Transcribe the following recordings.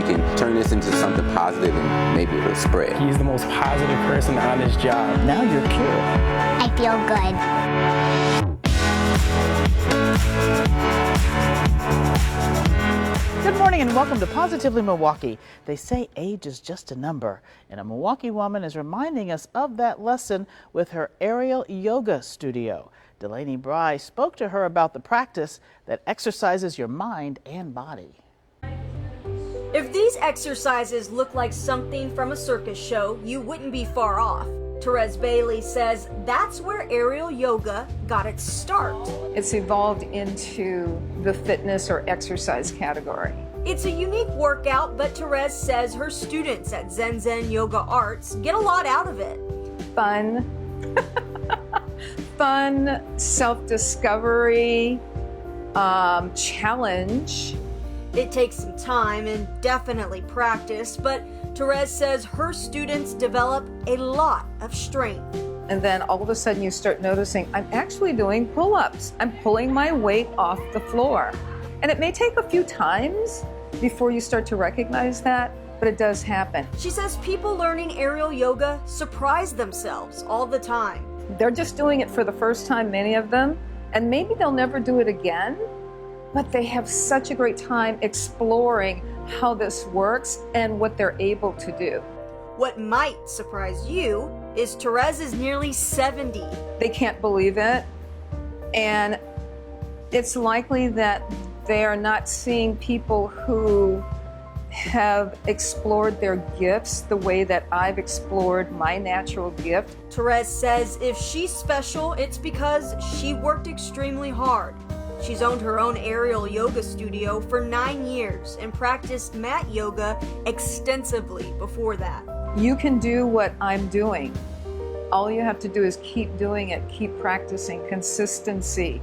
can turn this into something positive and maybe it'll spread. He's the most positive person on his job. Now you're cured. I feel good. Good morning and welcome to Positively Milwaukee. They say age is just a number, and a Milwaukee woman is reminding us of that lesson with her aerial yoga studio. Delaney Bry spoke to her about the practice that exercises your mind and body. If these exercises look like something from a circus show, you wouldn't be far off. Therese Bailey says that's where aerial yoga got its start. It's evolved into the fitness or exercise category. It's a unique workout, but Therese says her students at Zen Zen Yoga Arts get a lot out of it. Fun, fun, self-discovery, challenge. It takes some time and definitely practice, but Therese says her students develop a lot of strength. And then all of a sudden you start noticing, I'm actually doing pull-ups. I'm pulling my weight off the floor. And it may take a few times before you start to recognize that, but it does happen. She says people learning aerial yoga surprise themselves all the time. They're just doing it for the first time, many of them, and maybe they'll never do it again, but they have such a great time exploring how this works and what they're able to do. What might surprise you is Therese is nearly 70. They can't believe it, and it's likely that they are not seeing people who have explored their gifts the way that I've explored my natural gift. Therese says if she's special, it's because she worked extremely hard. She's owned her own aerial yoga studio for 9 years and practiced mat yoga extensively before that. You can do what I'm doing. All you have to do is keep doing it, keep practicing, consistency,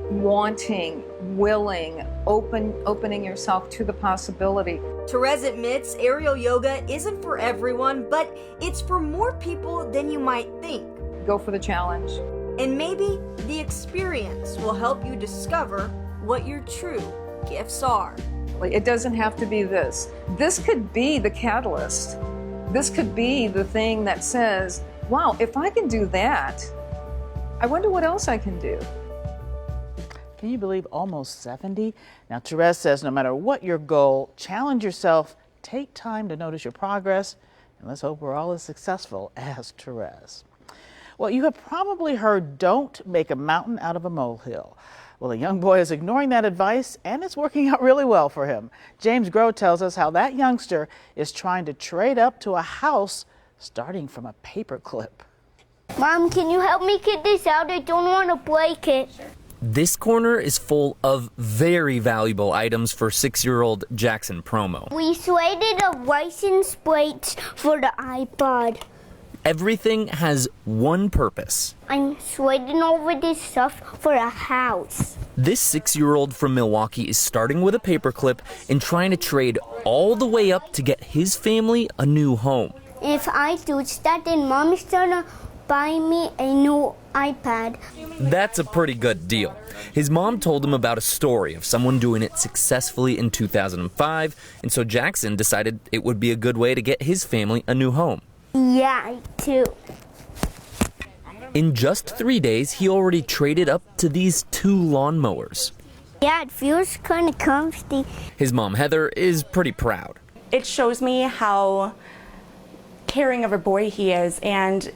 wanting, willing, opening yourself to the possibility. Therese admits aerial yoga isn't for everyone, but it's for more people than you might think. Go for the challenge. And maybe the experience will help you discover what your true gifts are. It doesn't have to be this. This could be the catalyst. This could be the thing that says, wow, if I can do that, I wonder what else I can do. Can you believe almost 70? Now, Therese says no matter what your goal, challenge yourself, take time to notice your progress, and let's hope we're all as successful as Therese. Well, you have probably heard don't make a mountain out of a molehill. Well, a young boy is ignoring that advice, and it's working out really well for him. James Groh tells us how that youngster is trying to trade up to a house starting from a paperclip. Mom, can you help me get this out? I don't want to break it. This corner is full of very valuable items for 6-year-old Jackson Promo. We traded a license plate for the iPod. Everything has one purpose. I'm trading over this stuff for a house. This 6-year-old from Milwaukee is starting with a paperclip and trying to trade all the way up to get his family a new home. If I do that, then Mom's gonna buy me a new iPad. That's a pretty good deal. His mom told him about a story of someone doing it successfully in 2005, and so Jackson decided it would be a good way to get his family a new home. Yeah, I do. In just 3 days, he already traded up to these 2 lawnmowers. Yeah, it feels kind of comfy. His mom, Heather, is pretty proud. It shows me how caring of a boy he is, and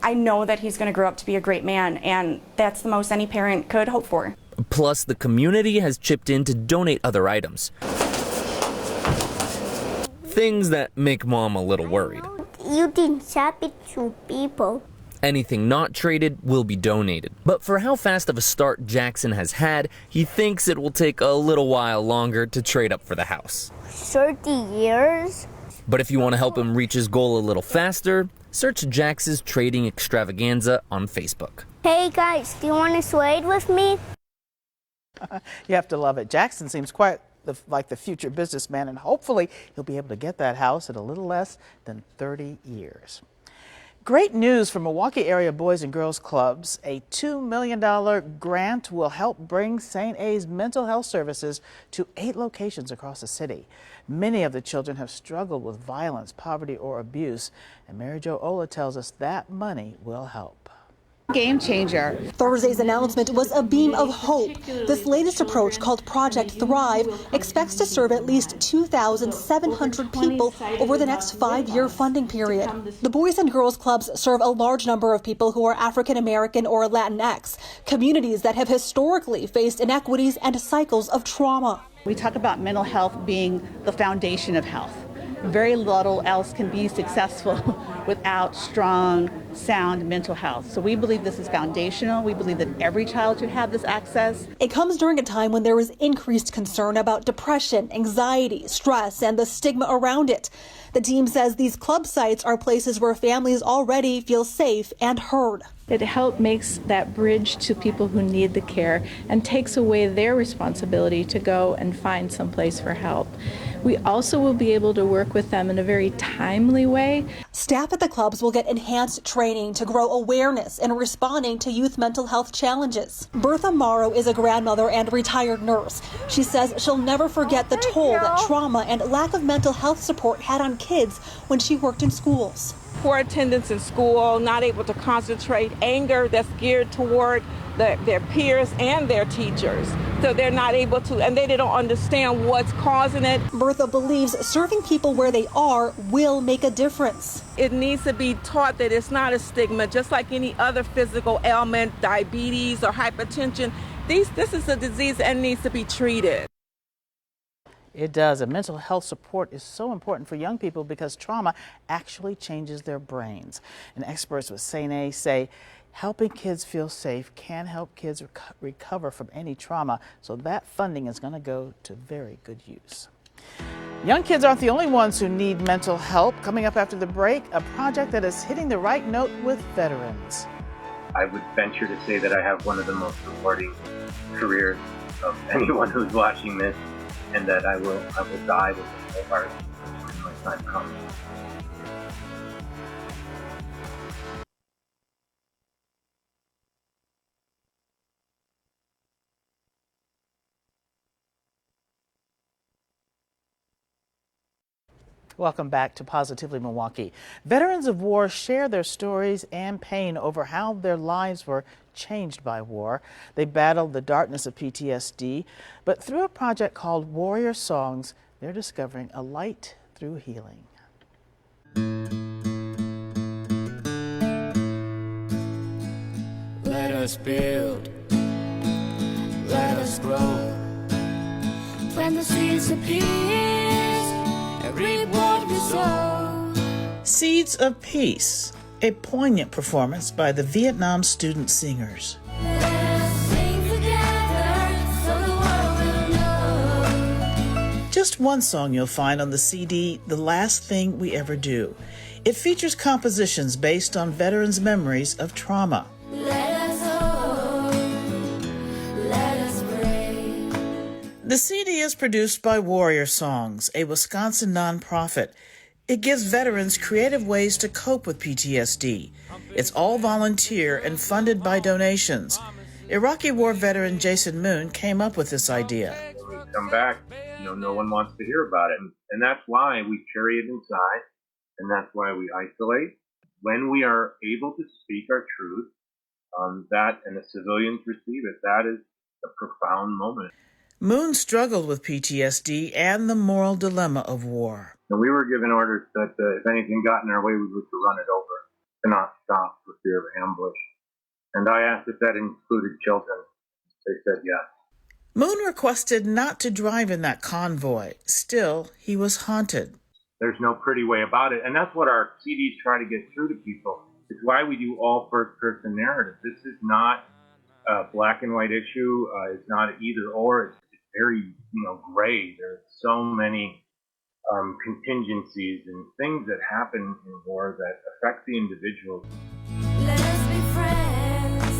I know that he's going to grow up to be a great man, and that's the most any parent could hope for. Plus, the community has chipped in to donate other items. Things that make Mom a little worried. You didn't tap it to people. Anything not traded will be donated. But for how fast of a start Jackson has had, he thinks it will take a little while longer to trade up for the house. 30 years? But if you want to help him reach his goal a little faster, search Jax's Trading Extravaganza on Facebook. Hey guys, do you want to trade with me? You have to love it. Jackson seems quite like the future businessman, and hopefully he'll be able to get that house in a little less than 30 years. Great news for Milwaukee area boys and girls clubs. A $2 million grant will help bring St. A's mental health services to 8 locations across the city. Many of the children have struggled with violence, poverty, or abuse, and Mary Jo Ola tells us that money will help. Game changer. Thursday's announcement was a beam of hope. This latest approach, called Project Thrive, expects to serve at least 2,700 people over the next 5-year funding period. The Boys and Girls Clubs serve a large number of people who are African American or Latinx, communities that have historically faced inequities and cycles of trauma. We talk about mental health being the foundation of health. Very little else can be successful without strong, sound mental health. So we believe this is foundational. We believe that every child should have this access. It comes during a time when there is increased concern about depression, anxiety, stress, and the stigma around it. The team says these club sites are places where families already feel safe and heard. It makes that bridge to people who need the care and takes away their responsibility to go and find some place for help. We also will be able to work with them in a very timely way. Staff at the clubs will get enhanced training to grow awareness in responding to youth mental health challenges. Bertha Morrow is a grandmother and retired nurse. She says she'll never forget the toll that trauma and lack of mental health support had on kids when she worked in schools. Poor attendance in school, not able to concentrate, anger that's geared toward their peers and their teachers. So they're not able to, and they don't understand what's causing it. Bertha believes serving people where they are will make a difference. It needs to be taught that it's not a stigma, just like any other physical ailment, diabetes or hypertension. This is a disease that needs to be treated. It does. And mental health support is so important for young people because trauma actually changes their brains. And experts with St. A say helping kids feel safe can help kids recover from any trauma. So that funding is going to go to very good use. Young kids aren't the only ones who need mental help. Coming up after the break, a project that is hitting the right note with veterans. I would venture to say that I have one of the most rewarding careers of anyone who's watching this, and that I will die with a full heart when my time comes. Welcome back to Positively Milwaukee. Veterans of war share their stories and pain over how their lives were changed by war. They battled the darkness of PTSD, but through a project called Warrior Songs, they're discovering a light through healing. Let us build, let us grow, plant the seeds of peace and reap what we sow. Seeds of Peace, a poignant performance by the Vietnam student singers. Just one song you'll find on the CD, The Last Thing We Ever Do. It features compositions based on veterans' memories of trauma. Let us hope, let us pray. The CD is produced by Warrior Songs, a Wisconsin nonprofit. It gives veterans creative ways to cope with PTSD. It's all volunteer and funded by donations. Iraqi war veteran Jason Moon came up with this idea. When we come back, no one wants to hear about it. And that's why we carry it inside, and that's why we isolate. When we are able to speak our truth, that and the civilians receive it, that is a profound moment. Moon struggled with PTSD and the moral dilemma of war. And we were given orders that if anything got in our way, we were to run it over, to not stop for fear of ambush. And I asked if that included children. They said yes. Moon requested not to drive in that convoy. Still, he was haunted. There's no pretty way about it. And that's what our CDs try to get through to people. It's why we do all first-person narrative. This is not a black and white issue. It's not either or. It's very, gray. There's so many contingencies and things that happen in war that affect the individual. Let us be friends,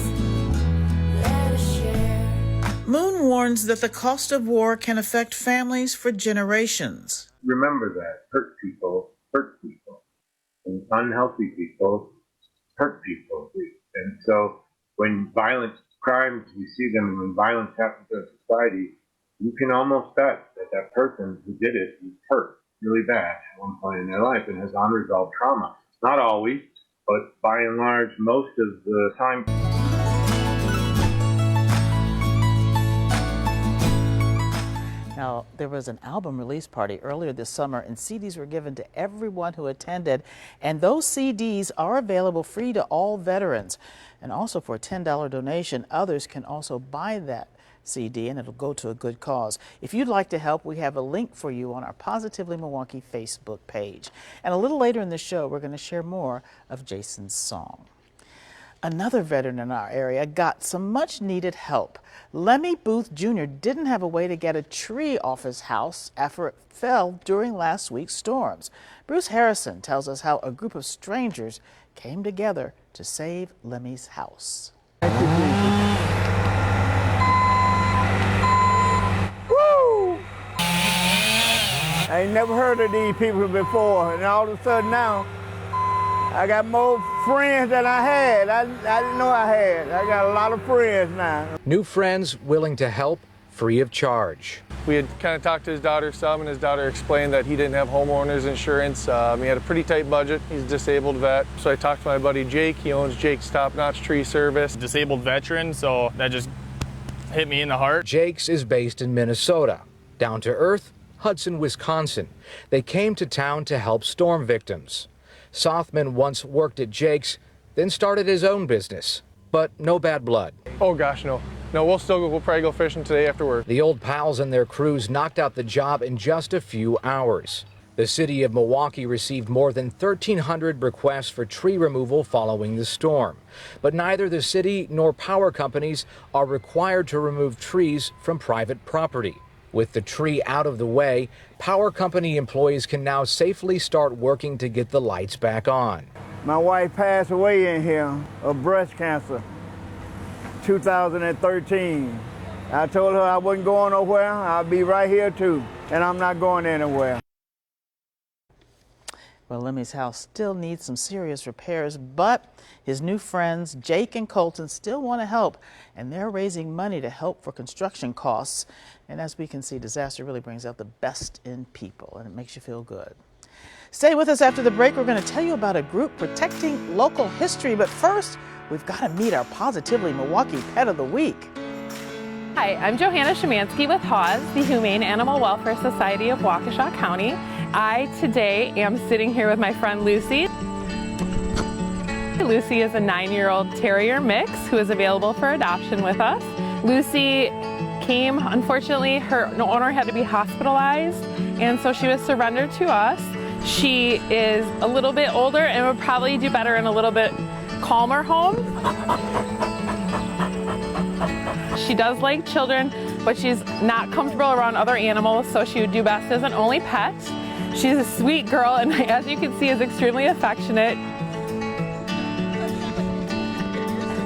let us share. Moon warns that the cost of war can affect families for generations. Remember that hurt people, and unhealthy people hurt people. And so when violent crimes, we see them, and when violence happens in society, you can almost bet that that person who did it was hurt really bad at one point in their life and has unresolved trauma. Not always, but by and large, most of the time. Now, there was an album release party earlier this summer, and CDs were given to everyone who attended. And those CDs are available free to all veterans. And also for a $10 donation, others can also buy that CD, and it'll go to a good cause. If you'd like to help, we have a link for you on our Positively Milwaukee Facebook page. And a little later in the show, we're going to share more of Jason's song. Another veteran in our area got some much needed help. Lemmy Booth Jr. didn't have a way to get a tree off his house after it fell during last week's storms. Bruce Harrison tells us how a group of strangers came together to save Lemmy's house. Woo! I ain't never heard of these people before, and all of a sudden now, I got more friends than I had. I didn't know I had. I got a lot of friends now. New friends willing to help free of charge. We had kind of talked to his daughter some, and his daughter explained that he didn't have homeowner's insurance. He had a pretty tight budget. He's a disabled vet. So I talked to my buddy Jake. He owns Jake's Top Notch Tree Service. Disabled veteran, so that just hit me in the heart. Jake's is based in Minnesota. Down to earth, Hudson, Wisconsin. They came to town to help storm victims. Sothman once worked at Jake's, then started his own business, but no bad blood. Oh gosh, no. No, we'll probably go fishing today after work. The old pals and their crews knocked out the job in just a few hours. The city of Milwaukee received more than 1,300 requests for tree removal following the storm. But neither the city nor power companies are required to remove trees from private property. With the tree out of the way, power company employees can now safely start working to get the lights back on. My wife passed away in here of breast cancer, 2013. I told her I wasn't going nowhere. I'll be right here too, and I'm not going anywhere. Well, Lemmy's house still needs some serious repairs, but his new friends, Jake and Colton, still want to help, and they're raising money to help for construction costs. And as we can see, disaster really brings out the best in people, and it makes you feel good. Stay with us after the break. We're going to tell you about a group protecting local history, but first, we've got to meet our Positively Milwaukee Pet of the Week. Hi, I'm Johanna Szymanski with HAWS, the Humane Animal Welfare Society of Waukesha County. I today am sitting here with my friend Lucy. Lucy is a 9-year-old terrier mix who is available for adoption with us. Lucy came, unfortunately, her owner had to be hospitalized, and so she was surrendered to us. She is a little bit older and would probably do better in a little bit calmer home. She does like children, but she's not comfortable around other animals, so she would do best as an only pet. She's a sweet girl, and as you can see, is extremely affectionate.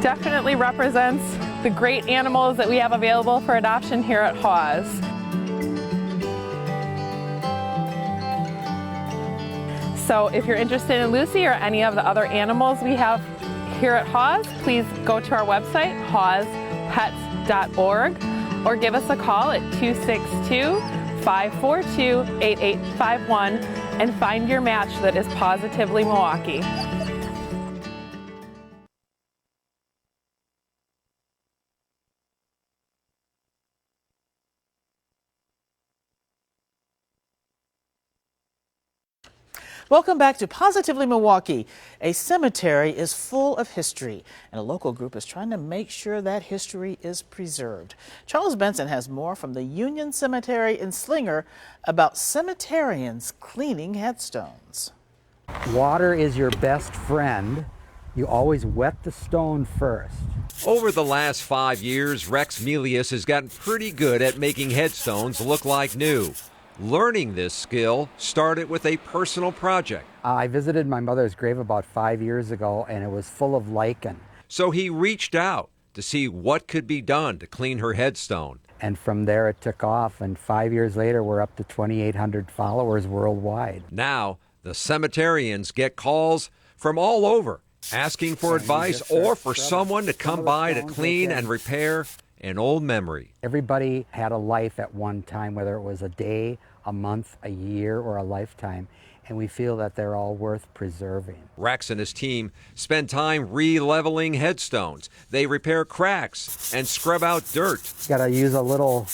Definitely represents the great animals that we have available for adoption here at HAWS. So if you're interested in Lucy or any of the other animals we have here at HAWS, please go to our website, hawspets.org, or give us a call at 262-542-8851 and find your match that is Positively Milwaukee. Welcome back to Positively Milwaukee. A cemetery is full of history, and a local group is trying to make sure that history is preserved. Charles Benson has more from the Union Cemetery in Slinger about cemeterians cleaning headstones. Water is your best friend. You always wet the stone first. Over the last 5 years, Rex Melius has gotten pretty good at making headstones look like new. Learning this skill started with a personal project. I visited my mother's grave about 5 years ago, and it was full of lichen. So he reached out to see what could be done to clean her headstone. And from there it took off, and 5 years later we're up to 2,800 followers worldwide. Now, the cemeterians get calls from all over asking for advice or for someone to come by to clean and repair an old memory. Everybody had a life at one time, whether it was a day, a month, a year, or a lifetime, and we feel that they're all worth preserving. Rex and his team spend time re-leveling headstones. They repair cracks and scrub out dirt. Got to use a little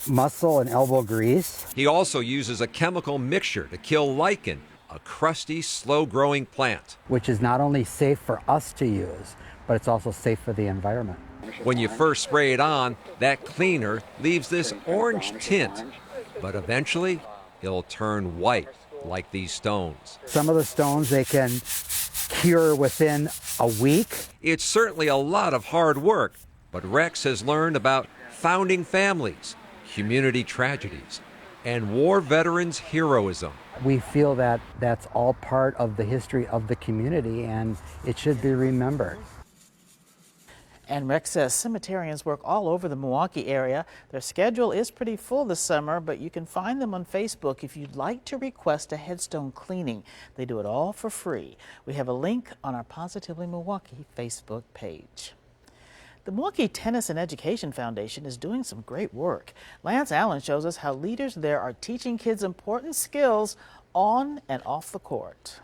muscle and elbow grease. He also uses a chemical mixture to kill lichen, a crusty, slow-growing plant. Which is not only safe for us to use, but it's also safe for the environment. When you first spray it on, that cleaner leaves this orange tint, but eventually it'll turn white like these stones. Some of the stones they can cure within a week. It's certainly a lot of hard work, but Rex has learned about founding families, community tragedies, and war veterans' heroism. We feel that that's all part of the history of the community, and it should be remembered. And Rex says cemeterians work all over the Milwaukee area. Their schedule is pretty full this summer, but you can find them on Facebook if you'd like to request a headstone cleaning. They do it all for free. We have a link on our Positively Milwaukee Facebook page. The Milwaukee Tennis and Education Foundation is doing some great work. Lance Allen shows us how leaders there are teaching kids important skills on and off the court.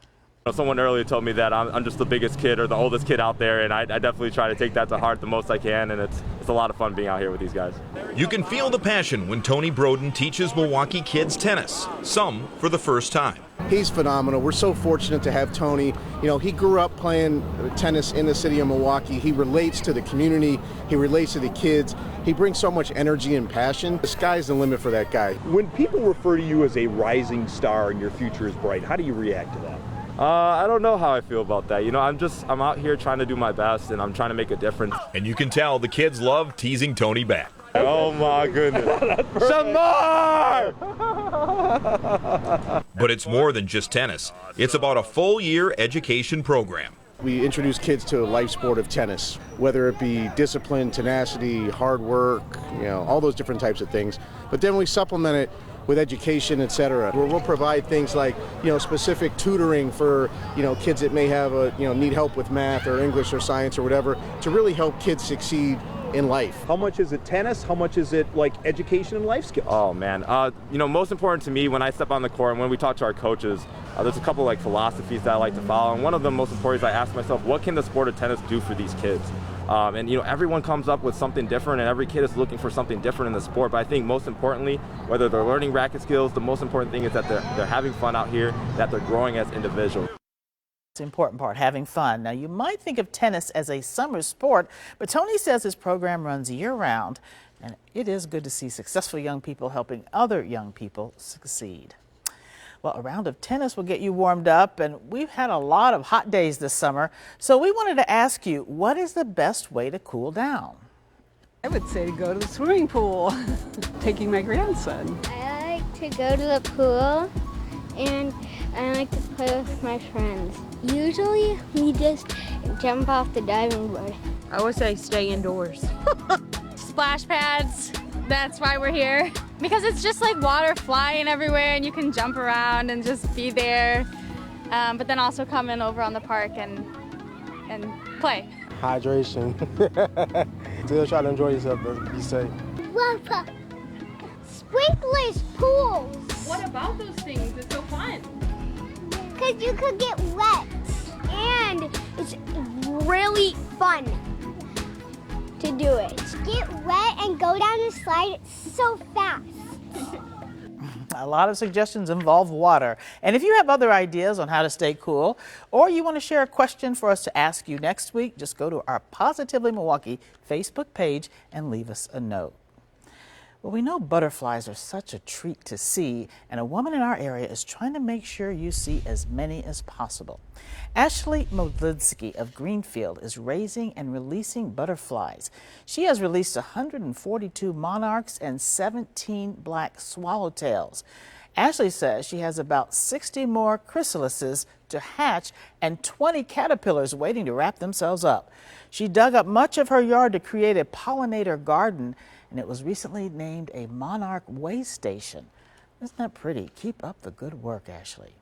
Someone earlier told me that I'm just the biggest kid or the oldest kid out there, and I definitely try to take that to heart the most I can, and it's a lot of fun being out here with these guys. You can feel the passion when Tony Broden teaches Milwaukee kids tennis, some for the first time. He's phenomenal. We're so fortunate to have Tony. You know, he grew up playing tennis in the city of Milwaukee. He relates to the community. He relates to the kids. He brings so much energy and passion. The sky's the limit for that guy. When people refer to you as a rising star and your future is bright, how do you react to that? I don't know how I feel about that. You know, I'm out here trying to do my best, and I'm trying to make a difference. And you can tell the kids love teasing Tony back. Oh my goodness. Some more! But it's more than just tennis. It's about a full-year education program. We introduce kids to a life sport of tennis, whether it be discipline, tenacity, hard work, you know, all those different types of things. But then we supplement it with education, etc. Where we'll provide things like, you know, specific tutoring for, you know, kids that may have need help with math or English or science or whatever, to really help kids succeed in life. How much is it tennis? How much is it like education and life skills? Oh man, you know, most important to me when I step on the court and when we talk to our coaches, there's a couple like philosophies that I like to follow, and one of them most important is I ask myself, what can the sport of tennis do for these kids? And you know, everyone comes up with something different, and every kid is looking for something different in the sport. But I think most importantly, whether they're learning racket skills, the most important thing is that they're having fun out here, that they're growing as individuals. It's the important part, having fun. Now, you might think of tennis as a summer sport, but Tony says his program runs year-round, and it is good to see successful young people helping other young people succeed. Well, a round of tennis will get you warmed up, and we've had a lot of hot days this summer, so we wanted to ask you, what is the best way to cool down? I would say to go to the swimming pool, taking my grandson. I like to go to the pool, and I like to play with my friends. Usually, we just jump off the diving board. I would say stay indoors. Splash pads, that's why we're here. Because it's just like water flying everywhere and you can jump around and just be there. But then also come in over on the park and play. Hydration. Still try to enjoy yourself, but be safe. Love sprinklers, pools. What about those things? It's so fun. Because you could get wet. And it's really fun to do it. Get wet and go down the slide so fast. A lot of suggestions involve water. And if you have other ideas on how to stay cool, or you want to share a question for us to ask you next week, just go to our Positively Milwaukee Facebook page and leave us a note. Well, we know butterflies are such a treat to see, and a woman in our area is trying to make sure you see as many as possible. Ashley Modlinsky of Greenfield is raising and releasing butterflies. She has released 142 monarchs and 17 black swallowtails. Ashley says she has about 60 more chrysalises to hatch and 20 caterpillars waiting to wrap themselves up. She dug up much of her yard to create a pollinator garden, and it was recently named a monarch way station. Isn't that pretty? Keep up the good work, Ashley.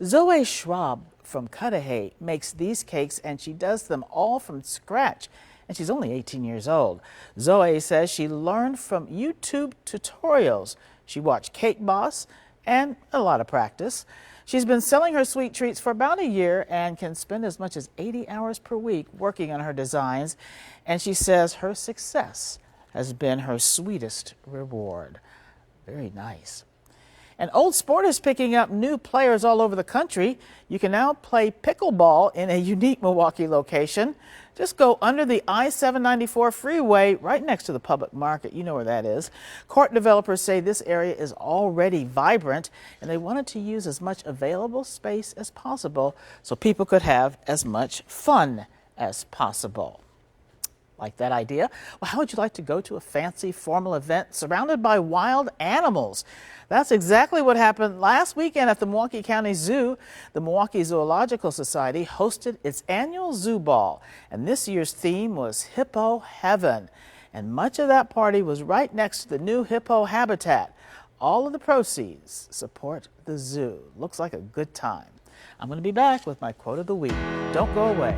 Zoe Schwab from Cudahy makes these cakes, and she does them all from scratch. And she's only 18 years old. Zoe says she learned from YouTube tutorials. She watched Cake Boss and a lot of practice. She's been selling her sweet treats for about a year and can spend as much as 80 hours per week working on her designs. And she says her success has been her sweetest reward. Very nice. And Old Sport is picking up new players all over the country. You can now play pickleball in a unique Milwaukee location. Just go under the I-794 freeway right next to the public market. You know where that is. Court developers say this area is already vibrant, and they wanted to use as much available space as possible so people could have as much fun as possible. Like that idea? Well, how would you like to go to a fancy formal event surrounded by wild animals? That's exactly what happened last weekend at the Milwaukee County Zoo. The Milwaukee Zoological Society hosted its annual Zoo Ball, and this year's theme was Hippo Heaven. And much of that party was right next to the new hippo habitat. All of the proceeds support the zoo. Looks like a good time. I'm going to be back with my quote of the week. Don't go away.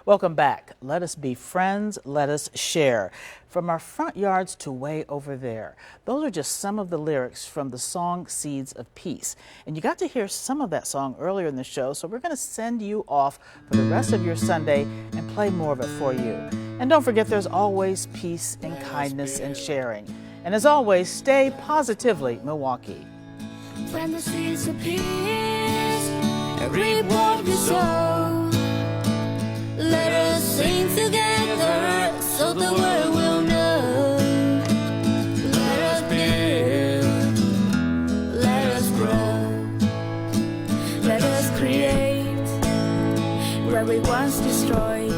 Welcome back. Let us be friends. Let us share. From our front yards to way over there. Those are just some of the lyrics from the song Seeds of Peace. And you got to hear some of that song earlier in the show, so we're going to send you off for the rest of your Sunday and play more of it for you. And don't forget, there's always peace and kindness and sharing. And as always, stay positively Milwaukee. When the seeds of peace reap what we sow, let us sing together so the world will know. Let us build, let us grow, let us create where we once destroyed.